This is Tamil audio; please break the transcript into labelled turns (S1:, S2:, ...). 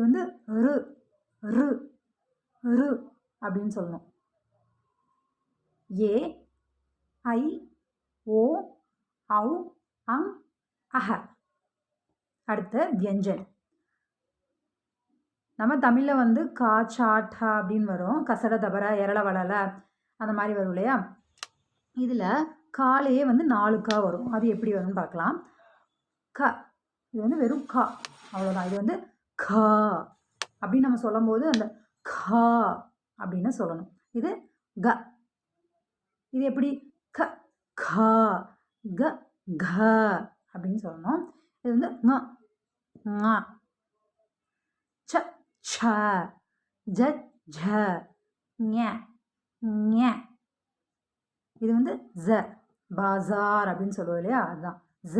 S1: வந்து ரு ரு ரு அப்படின்னு சொல்லணும். ஏ ஐ ஓ ஔ அங் அஹ. அடுத்த வியஞ்சன். நம்ம தமிழில் வந்து கா சா டா அப்படின்னு வரும். கசட தபர எரள வளல அந்த மாதிரி வரும் இல்லையா? இதில் காலையே வந்து 4 கா வரும். அது எப்படி வரும்னு பார்க்கலாம். க, இது வந்து வெறும் கா, அவ்வளோதான். இது வந்து கா அப்படின்னு நம்ம சொல்லும் போது அந்த கா அப்படின்னு சொல்லணும். இது க. இது எப்படி? க கா க க அப்படின்னு சொல்லணும். இது வந்து ங ங, ச ச, ஜ ஜ, ஞ ஞ. இது வந்து ஜ, பாசார் அப்படின்னு சொல்லுவோம் இல்லையா? அதுதான் ஜ.